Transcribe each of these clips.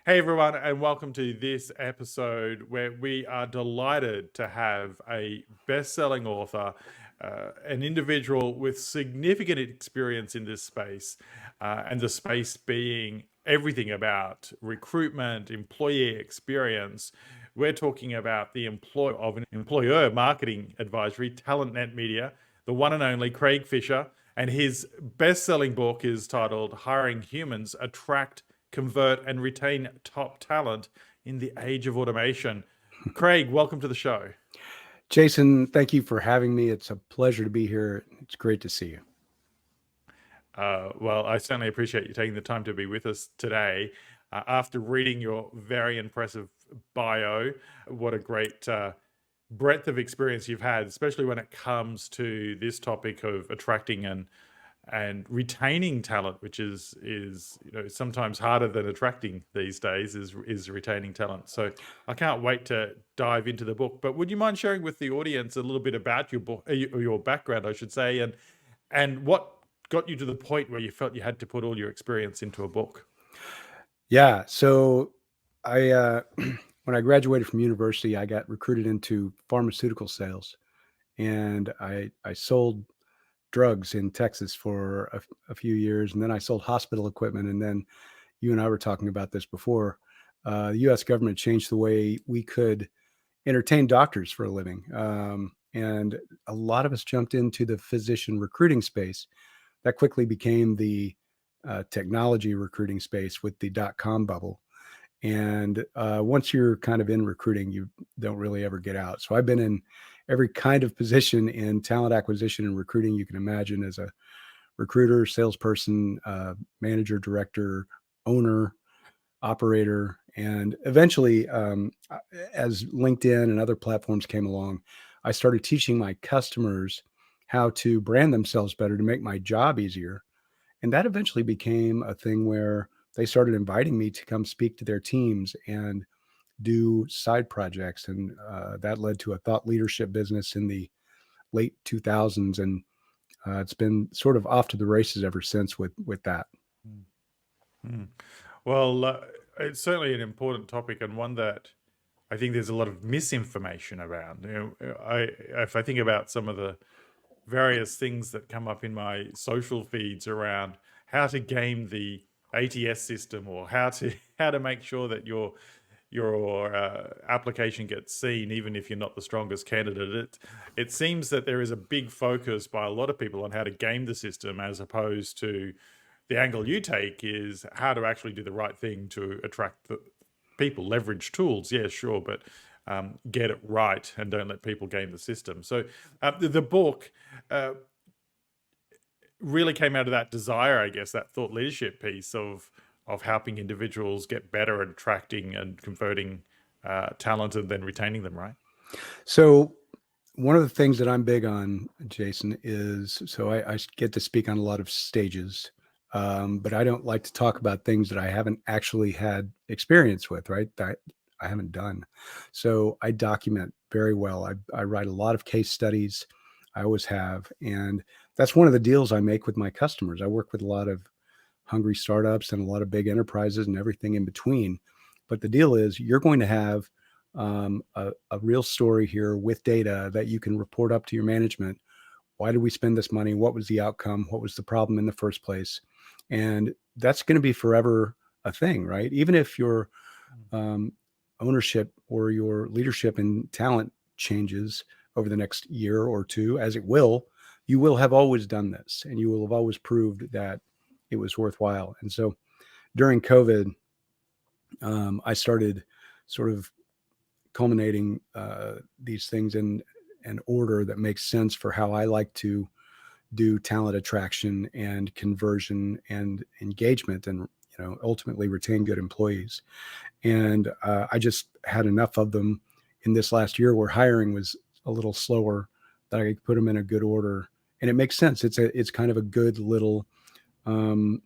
Hey everyone, and welcome to this episode where we are delighted to have a best-selling author, an individual with significant experience in this space, and the space being everything about recruitment, employee experience. We're talking about the employer of an employer marketing advisory, TalentNet Media, the one and only Craig Fisher, and his best-selling book is titled "Hiring Humans: Attract, Convert, and Retain Top Talent in the Age of Automation." Craig, welcome to the show. Jason, thank you for having me. It's a pleasure to be here. It's great to see you. Well, I certainly appreciate you taking the time to be with us today. After reading your very impressive bio, what a great breadth of experience you've had, especially when it comes to this topic of attracting and retaining talent, which is sometimes harder than attracting these days, is retaining talent. So I can't wait to dive into the book. But would you mind sharing with the audience a little bit about your book, your background, I should say, and what got you to the point where you felt you had to put all your experience into a book? Yeah. So I when I graduated from university, I got recruited into pharmaceutical sales, and I sold drugs in Texas for a few years, and then I sold hospital equipment. And then you and I were talking about this before. The U.S. government changed the way we could entertain doctors for a living, and a lot of us jumped into the physician recruiting space. That quickly became the technology recruiting space with the .com bubble. And once you're kind of in recruiting, you don't really ever get out. So I've been in every kind of position in talent acquisition and recruiting you can imagine, as a recruiter, salesperson, manager, director, owner, operator. And eventually, as LinkedIn and other platforms came along, I started teaching my customers how to brand themselves better to make my job easier. And that eventually became a thing where they started inviting me to come speak to their teams and do side projects. And that led to a thought leadership business in the late 2000s. And it's been sort of off to the races ever since with that. Mm. Well, it's certainly an important topic and one that I think there's a lot of misinformation around. If I think about some of the various things that come up in my social feeds around how to game the ATS system or how to how to make sure that your application gets seen even if you're not the strongest candidate. It seems that there is a big focus by a lot of people on how to game the system, as opposed to the angle you take is how to actually do the right thing to attract the people. Leverage tools, yeah, sure, but get it right and don't let people game the system. So the book really came out of that desire, I guess, that thought leadership piece of helping individuals get better at attracting and converting talent and then retaining them, right? So, one of the things that I'm big on, Jason, is so I get to speak on a lot of stages, but I don't like to talk about things that I haven't actually had experience with, right? That I haven't done. So I document very well. I write a lot of case studies. I always have. And that's one of the deals I make with my customers. I work with a lot of hungry startups and a lot of big enterprises and everything in between. But the deal is you're going to have a real story here with data that you can report up to your management. Why did we spend this money? What was the outcome? What was the problem in the first place? And that's going to be forever a thing, right? Even if your um, ownership or your leadership and talent changes over the next year or two, as it will, you will have always done this and you will have always proved that it was worthwhile. And so during COVID, I started sort of culminating these things in an order that makes sense for how I like to do talent attraction and conversion and engagement, and ultimately retain good employees. And I just had enough of them in this last year where hiring was a little slower, that I could put them in a good order. And it makes sense. It's kind of a good little um,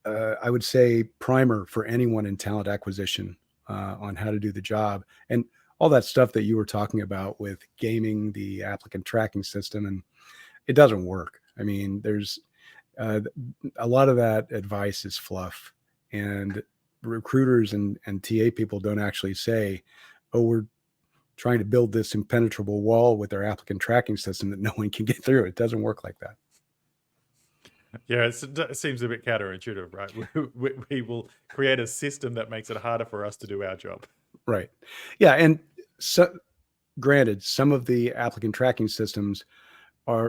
I would say primer for anyone in talent acquisition on how to do the job. And all that stuff that you were talking about with gaming the applicant tracking system, and it doesn't work. I mean, there's uh, a lot of that advice is fluff, and recruiters and TA people don't actually say, oh, we're trying to build this impenetrable wall with our applicant tracking system that no one can get through. It doesn't work like that. Yeah, it seems a bit counterintuitive, right? We will create a system that makes it harder for us to do our job. Right. Yeah. And so, granted, some of the applicant tracking systems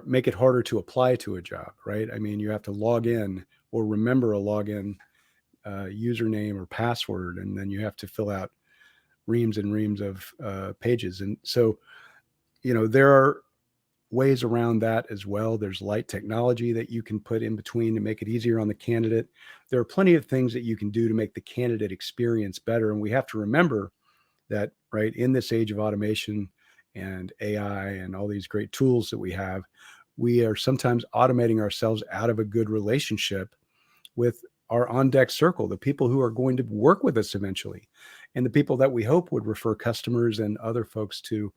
make it harder to apply to a job, right? I mean, you have to log in or remember a login username or password, and then you have to fill out reams and reams of pages. And so, there are ways around that as well. There's light technology that you can put in between to make it easier on the candidate. There are plenty of things that you can do to make the candidate experience better. And we have to remember that, right, in this age of automation and AI and all these great tools that we have, we are sometimes automating ourselves out of a good relationship with our on deck circle, the people who are going to work with us eventually, and the people that we hope would refer customers and other folks to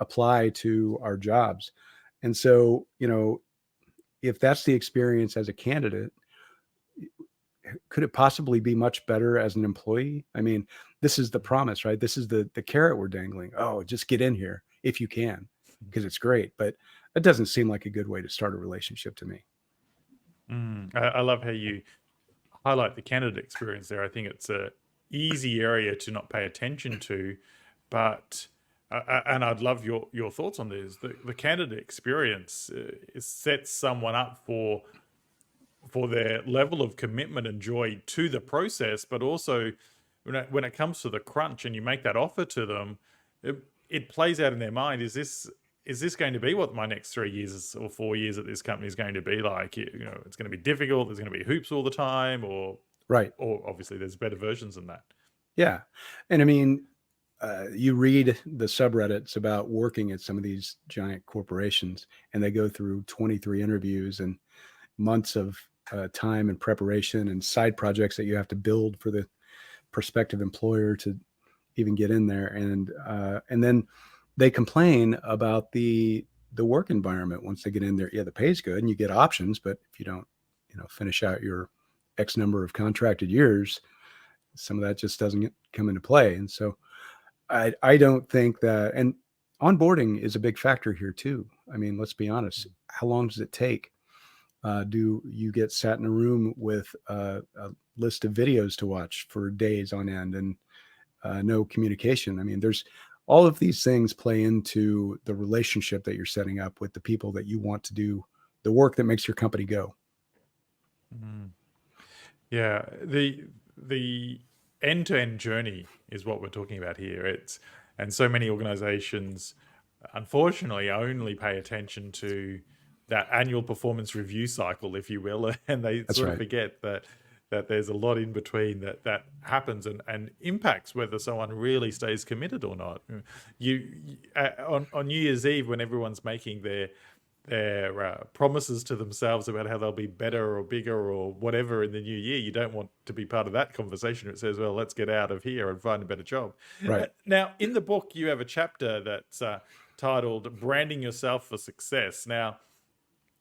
apply to our jobs. And so, if that's the experience as a candidate, could it possibly be much better as an employee? I mean, this is the promise, right? This is the carrot we're dangling. Oh, just get in here if you can, because it's great. But it doesn't seem like a good way to start a relationship to me. I love how you highlight the candidate experience there. I think it's a easy area to not pay attention to, but and I'd love your thoughts on this. The candidate experience sets someone up for their level of commitment and joy to the process, but also when it comes to the crunch and you make that offer to them, it plays out in their mind. Is this going to be what my next 3 years or 4 years at this company is going to be like? It's going to be difficult. There's going to be hoops all the time, or Right. Or obviously there's better versions than that. Yeah. And I mean, you read the subreddits about working at some of these giant corporations, and they go through 23 interviews and months of time and preparation and side projects that you have to build for the prospective employer to even get in there. And then they complain about the work environment once they get in there. Yeah, the pay's good and you get options, but if you don't, finish out your X number of contracted years, some of that just doesn't come into play. And so I don't think that, and onboarding is a big factor here too. I mean, let's be honest. How long does it take? Do you get sat in a room with a list of videos to watch for days on end and no communication? I mean, there's all of these things play into the relationship that you're setting up with the people that you want to do the work that makes your company go. Yeah, the end-to-end journey is what we're talking about here. And so many organizations, unfortunately, only pay attention to that annual performance review cycle, if you will, and they That's sort of right. forget that there's a lot in between that happens and impacts whether someone really stays committed or not. On New Year's Eve, when everyone's making their promises to themselves about how they'll be better or bigger or whatever in the new year, you don't want to be part of that conversation. It says, well, let's get out of here and find a better job. Right. Now, in the book, you have a chapter that's titled Branding Yourself for Success. Now,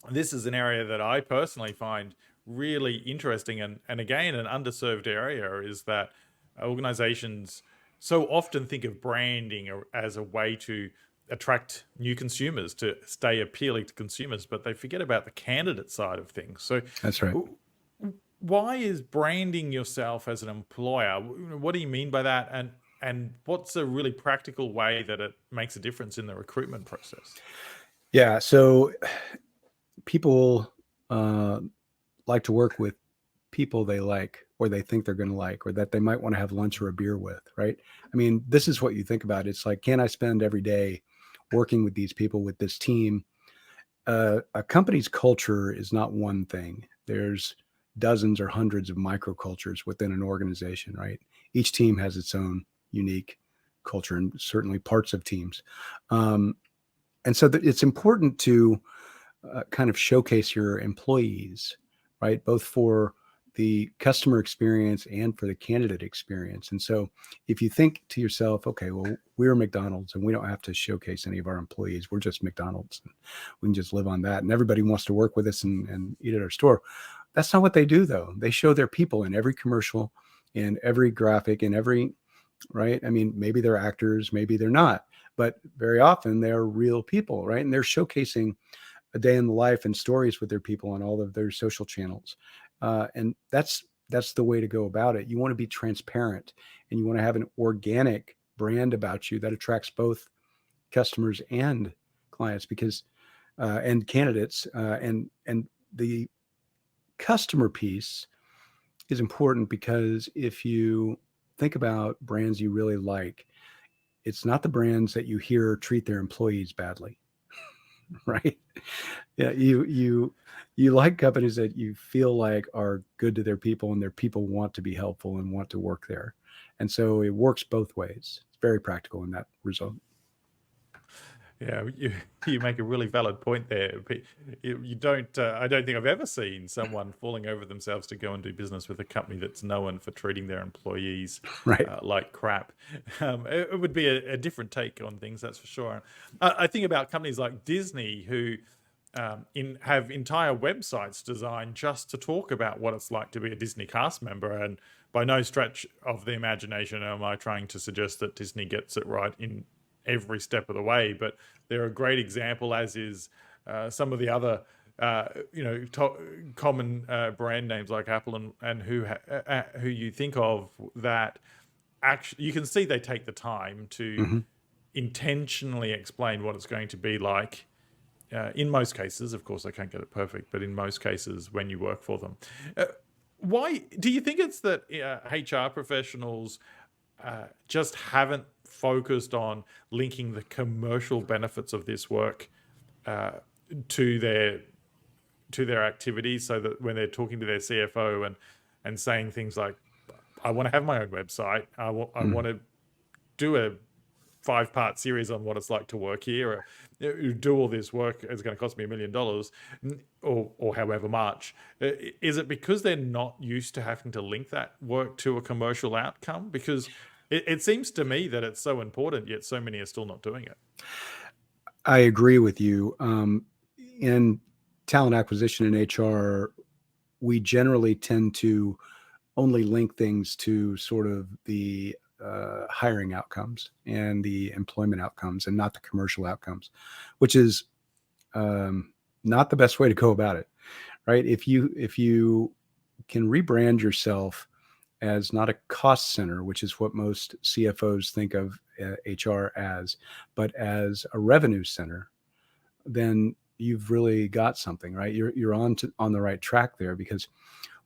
this is an area that I personally find really interesting, and again, an underserved area is that organizations so often think of branding as a way to attract new consumers, to stay appealing to consumers, but they forget about the candidate side of things. So That's right. why is branding yourself as an employer? What do you mean by that? And what's a really practical way that it makes a difference in the recruitment process? Yeah. So people like to work with people they like, or they think they're going to like, or that they might want to have lunch or a beer with, right? I mean, this is what you think about. It's like, can I spend every day working with these people, with this team? A company's culture is not one thing. There's dozens or hundreds of microcultures within an organization, right? Each team has its own unique culture, and certainly parts of teams. And so it's important to kind of showcase your employees, right? Both for the customer experience and for the candidate experience. And so if you think to yourself, okay, well, we're McDonald's and we don't have to showcase any of our employees. We're just McDonald's. And we can just live on that. And everybody wants to work with us and eat at our store. That's not what they do, though. They show their people in every commercial, in every graphic, in every, right? I mean, maybe they're actors, maybe they're not, but very often they're real people, right? And they're showcasing a day in the life and stories with their people on all of their social channels. And that's the way to go about it. You want to be transparent, and you want to have an organic brand about you that attracts both customers and clients, because and candidates, and the customer piece is important, because if you think about brands you really like, it's not the brands that you hear treat their employees badly, right? Yeah, you like companies that you feel like are good to their people, and their people want to be helpful and want to work there. And so it works both ways. It's very practical in that result. Yeah, you make a really valid point there. You don't. I don't think I've ever seen someone falling over themselves to go and do business with a company that's known for treating their employees Right. like crap. It would be a different take on things, that's for sure. I think about companies like Disney, who have entire websites designed just to talk about what it's like to be a Disney cast member. And by no stretch of the imagination am I trying to suggest that Disney gets it right in every step of the way, but they're a great example, as is some of the other common brand names like Apple and who you think of, that actually you can see they take the time to Hmm. intentionally explain what it's going to be like. In most cases, of course, I can't get it perfect, but in most cases, when you work for them. Why do you think it's that HR professionals just haven't focused on linking the commercial benefits of this work uh, to their activities, so that when they're talking to their CFO and saying things like, I want to have my own website, I want to do a 5-part series on what it's like to work here, or do all this work, it's going to cost me $1 million, or however much. Is it because they're not used to having to link that work to a commercial outcome? Because it seems to me that it's so important, yet so many are still not doing it. I agree with you. In talent acquisition and HR, we generally tend to only link things to sort of the hiring outcomes and the employment outcomes, and not the commercial outcomes, which is not the best way to go about it, right? If you can rebrand yourself as not a cost center, which is what most CFOs think of HR as, but as a revenue center, then you've really got something, right? You're on the right track there, because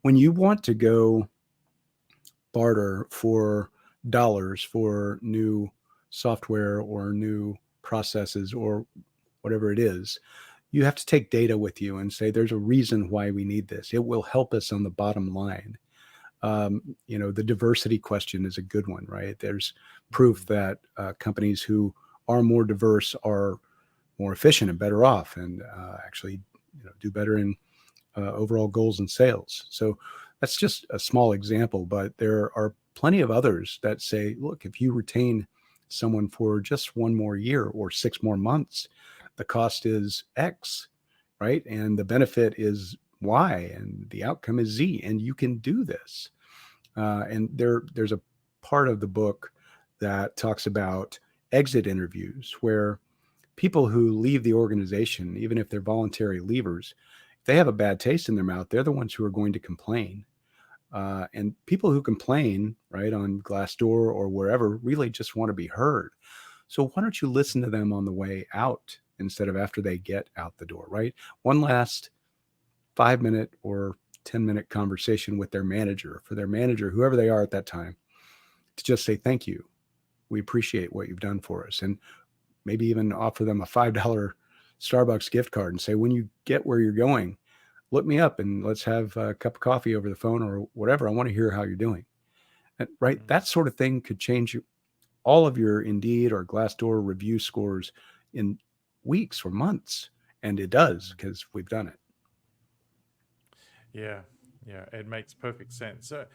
when you want to go barter for dollars for new software or new processes or whatever it is, you have to take data with you and say, there's a reason why we need this. It will help us on the bottom line. The diversity question is a good one, right? There's proof that companies who are more diverse are more efficient and better off, and actually, do better in overall goals and sales. So that's just a small example, but there are plenty of others that say, look, if you retain someone for just one more year or 6 more months, the cost is X, right? And the benefit is Y, and the outcome is Z, and you can do this. And there's a part of the book that talks about exit interviews, where people who leave the organization, even if they're voluntary leavers, if they have a bad taste in their mouth, they're the ones who are going to complain. And people who complain, right, on Glassdoor or wherever, really just want to be heard. So why don't you listen to them on the way out instead of after they get out the door, right? One last 5-minute or 10-minute conversation with their manager, for their manager, whoever they are at that time, to just say, thank you. We appreciate what you've done for us. And maybe even offer them a $5 Starbucks gift card and say, when you get where you're going, look me up and let's have a cup of coffee over the phone or whatever. I want to hear how you're doing. And, right. Mm. That sort of thing could change all of your Indeed or Glassdoor review scores in weeks or months. And it does, because we've done it. Yeah, yeah, it makes perfect sense. So,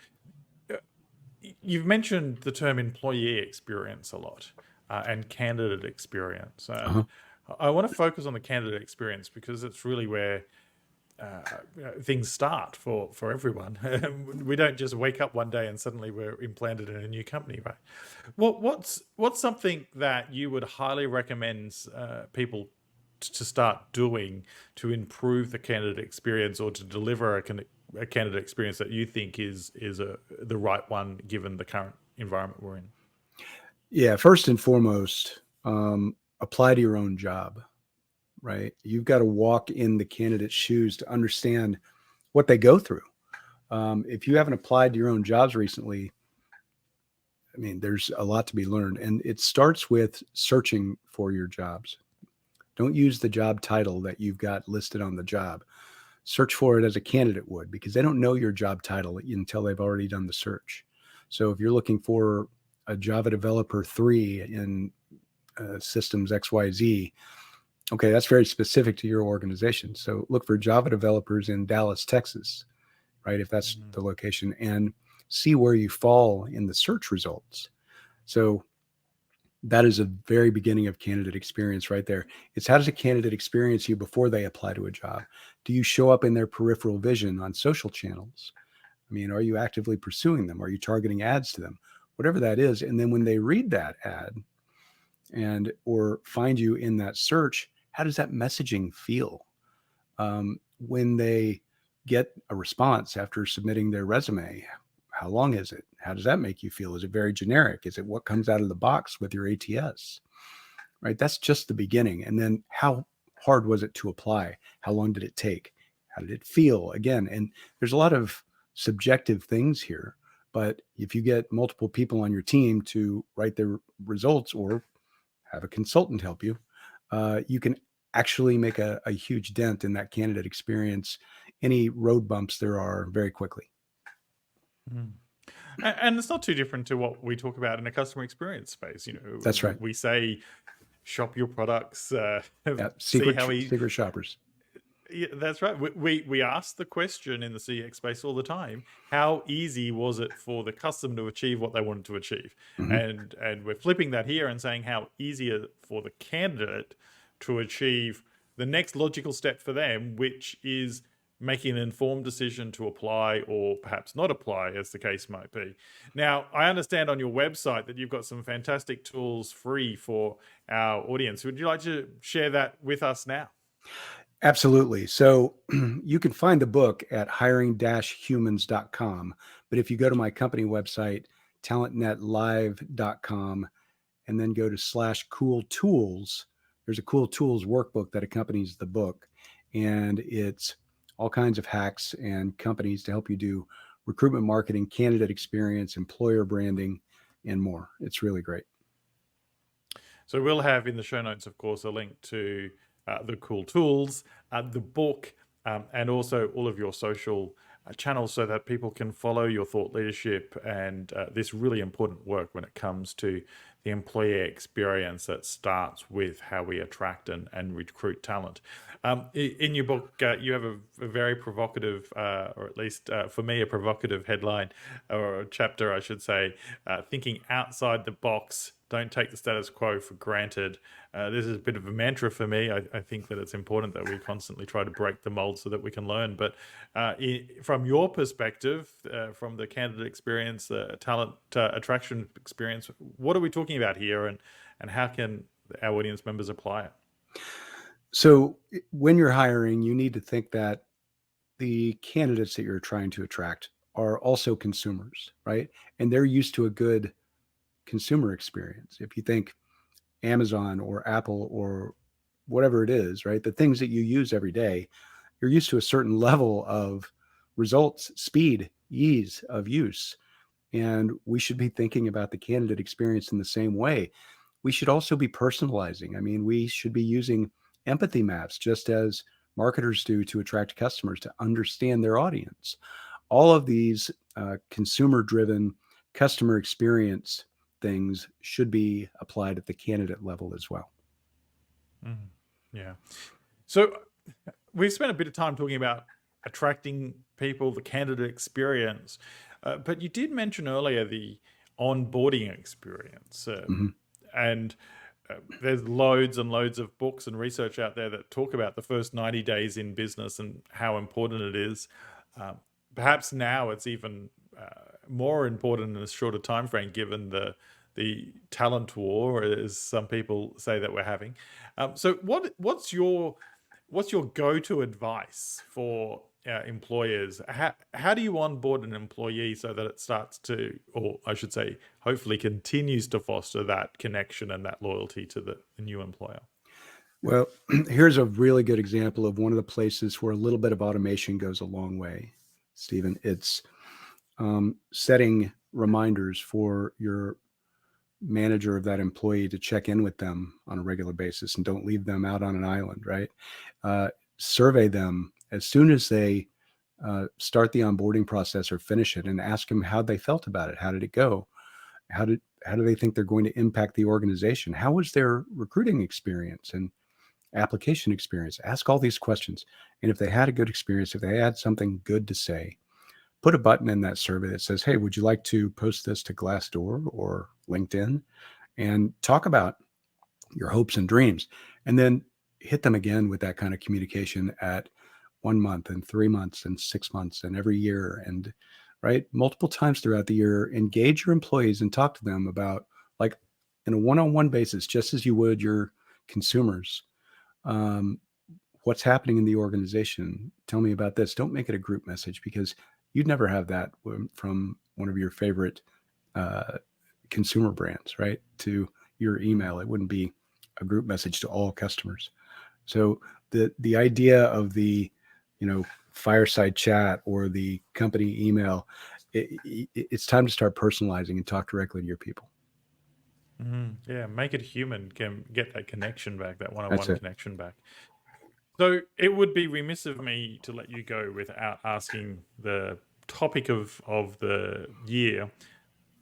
uh, you've mentioned the term employee experience a lot, and candidate experience. And Uh-huh. I want to focus on the candidate experience, because it's really where things start for everyone. We don't just wake up one day and suddenly we're implanted in a new company, right? What's something that you would highly recommend people to start doing to improve the candidate experience, or to deliver a candidate experience that you think is the right one given the current environment we're in? Yeah, first and foremost, apply to your own job, right? You've got to walk in the candidate's shoes to understand what they go through. If you haven't applied to your own jobs recently, I mean, there's a lot to be learned. And it starts with searching for your jobs. Don't use the job title that you've got listed on the job. Search for it as a candidate would, because they don't know your job title until they've already done the search. So if you're looking for a Java developer 3 in systems XYZ, okay, that's very specific to your organization. So look for Java developers in Dallas, Texas, right? If that's the location, and see where you fall in the search results. So that is a very beginning of candidate experience right there. It's how does a candidate experience you before they apply to a job? Do you show up in their peripheral vision on social channels? I mean, are you actively pursuing them? Are you targeting ads to them? Whatever that is. And then when they read that ad and or find you in that search, how does that messaging feel? When they get a response after submitting their resume, how long is it? How does that make you feel? Is it very generic? Is it what comes out of the box with your ATS? Right? That's just the beginning. And then how hard was it to apply? How long did it take? How did it feel? Again, and there's a lot of subjective things here. But if you get multiple people on your team to write their results or have a consultant help you, you can actually make a huge dent in that candidate experience, any road bumps there are very quickly. Mm. And it's not too different to what we talk about in a customer experience space. That's right. We say, shop your products, Yeah, see secret how secret shoppers. Yeah, that's right. We ask the question in the CX space all the time: how easy was it for the customer to achieve what they wanted to achieve? Mhm. And we're flipping that here and saying how easy it for the candidate to achieve the next logical step for them, which is making an informed decision to apply or perhaps not apply, as the case might be. Now, I understand on your website that you've got some fantastic tools free for our audience. Would you like to share that with us now? Absolutely. So you can find the book at hiring-humans.com. But if you go to my company website, talentnetlive.com, and then go to /cool tools, there's a cool tools workbook that accompanies the book. And it's all kinds of hacks and companies to help you do recruitment marketing, candidate experience, employer branding, and more. It's really great. So we'll have in the show notes, of course, a link to the cool tools, the book, and also all of your social channels so that people can follow your thought leadership and this really important work when it comes to the employee experience that starts with how we attract and recruit talent. In your book, you have a very provocative, or at least for me, a provocative headline or a chapter, I should say, thinking outside the box. Don't take the status quo for granted. This is a bit of a mantra for me. I think that it's important that we constantly try to break the mold so that we can learn. But from your perspective, from the candidate experience, the talent attraction experience, what are we talking about here, and how can our audience members apply it? So when you're hiring, you need to think that the candidates that you're trying to attract are also consumers, right? And they're used to a good consumer experience. If you think Amazon or Apple or whatever it is, right? The things that you use every day, you're used to a certain level of results, speed, ease of use. And we should be thinking about the candidate experience in the same way. We should also be personalizing. I mean, we should be using empathy maps just as marketers do to attract customers to understand their audience. All of these consumer driven customer experience things should be applied at the candidate level as well. Mhm. Yeah. So we've spent a bit of time talking about attracting people, the candidate experience, but you did mention earlier the onboarding experience, Mhm. and there's loads and loads of books and research out there that talk about the first 90 days in business and how important it is. Um, Perhaps now it's even more important in a shorter time frame, given the talent war, as some people say that we're having. So, what's your go-to advice for employers? How do you onboard an employee so that it starts to, or I should say, hopefully continues to foster that connection and that loyalty to the new employer? Well, here's a really good example of one of the places where a little bit of automation goes a long way, Stephen. It's setting reminders for your manager of that employee to check in with them on a regular basis and don't leave them out on an island, right? Survey them as soon as they start the onboarding process or finish it, and ask them how they felt about it. How did it go? How do they think they're going to impact the organization? How was their recruiting experience and application experience? Ask all these questions. And if they had a good experience, if they had something good to say, put a button in that survey that says, hey, would you like to post this to Glassdoor or LinkedIn and talk about your hopes and dreams? And then hit them again with that kind of communication at 1 month and 3 months and 6 months and every year, and right, multiple times throughout the year. Engage your employees and talk to them about, like, in a one-on-one basis, just as you would your consumers. Um, what's happening in the organization? Tell me about this. Don't make it a group message, because you'd never have that from one of your favorite uh, consumer brands, right, to your email. It wouldn't be a group message to all customers. So the idea of the, fireside chat or the company email, it's time to start personalizing and talk directly to your people. Yeah, make it human, can get that connection back, that That's one-on-one it. connection back. So it would be remiss of me to let you go without asking the topic of the year,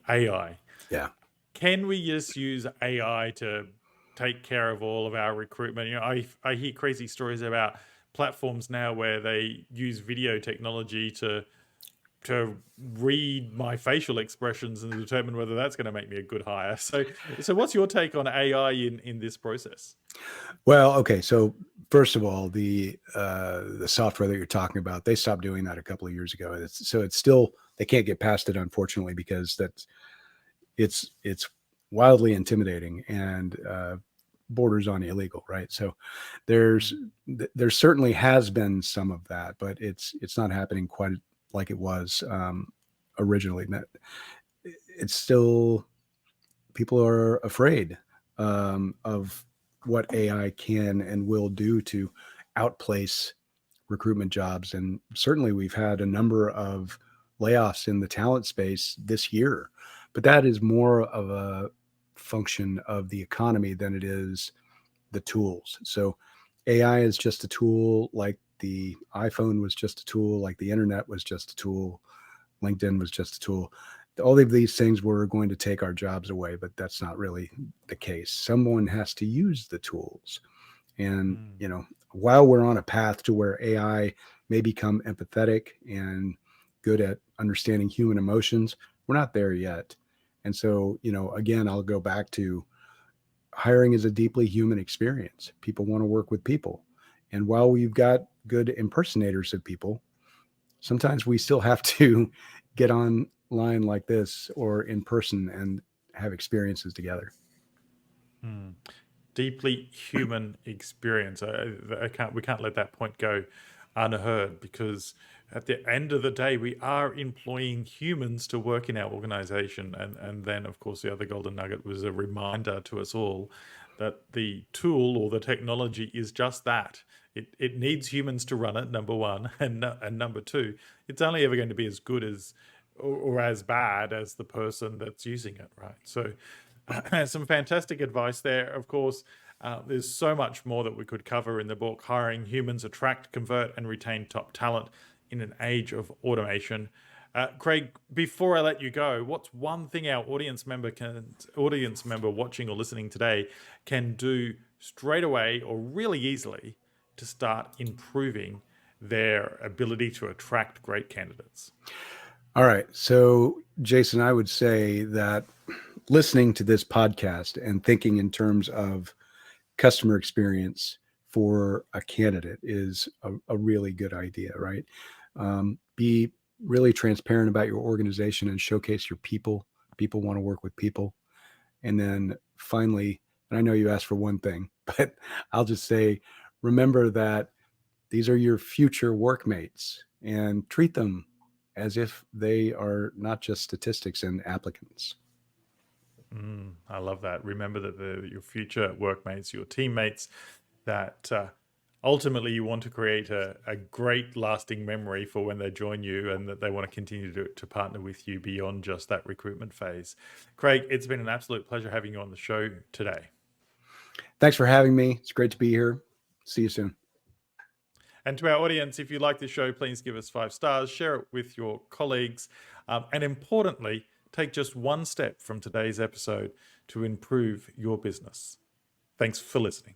AI. Yeah. Can we just use AI to take care of all of our recruitment? I hear crazy stories about platforms now where they use video technology to read my facial expressions and determine whether that's going to make me a good hire. So what's your take on AI in this process? Well, okay. So first of all, the software that you're talking about, they stopped doing that a couple of years ago. It's still, they can't get past it, unfortunately, because it's wildly intimidating and borders on illegal, right? So there's Mm, there certainly has been some of that, but it's not happening quite like it was originally. It's still, people are afraid of what AI can and will do to outplace recruitment jobs. And certainly we've had a number of layoffs in the talent space this year, but that is more of a function of the economy than it is the tools. So AI is just a tool, like the iPhone was just a tool, like the internet was just a tool, LinkedIn was just a tool. All of these things were going to take our jobs away, but that's not really the case. Someone has to use the tools. And, mm, while we're on a path to where AI may become empathetic and good at understanding human emotions, we're not there yet. And so, again, I'll go back to, hiring is a deeply human experience. People want to work with people. And while we've got good impersonators of people, sometimes we still have to get online like this or in person and have experiences together. mm. Deeply human experience. I can't. We can't let that point go unheard, because at the end of the day, we are employing humans to work in our organization, and then of course the other golden nugget was a reminder to us all that the tool or the technology is just that. It needs humans to run it. Number one, and number two, it's only ever going to be as good as or as bad as the person that's using it. Right. So some fantastic advice there. Of course, there's so much more that we could cover in the book. Hiring Humans: Attract, Convert, and Retain Top Talent in an Age of Automation. Craig, before I let you go, what's one thing our audience member watching or listening today can do straight away or really easily to start improving their ability to attract great candidates? All right. So, Jason, I would say that listening to this podcast and thinking in terms of customer experience for a candidate is a really good idea, right? Be really transparent about your organization and showcase your people. People want to work with people. And then finally, and I know you asked for one thing, but I'll just say, remember that these are your future workmates and treat them as if they are not just statistics and applicants. I love that. Remember that your future workmates, your teammates, that ultimately you want to create a great lasting memory for when they join you, and that they want to continue to partner with you beyond just that recruitment phase. Craig, it's been an absolute pleasure having you on the show today. Thanks for having me. It's great to be here. See you soon. And to our audience, if you like this show, please give us 5 stars, share it with your colleagues, and importantly, take just one step from today's episode to improve your business. Thanks for listening.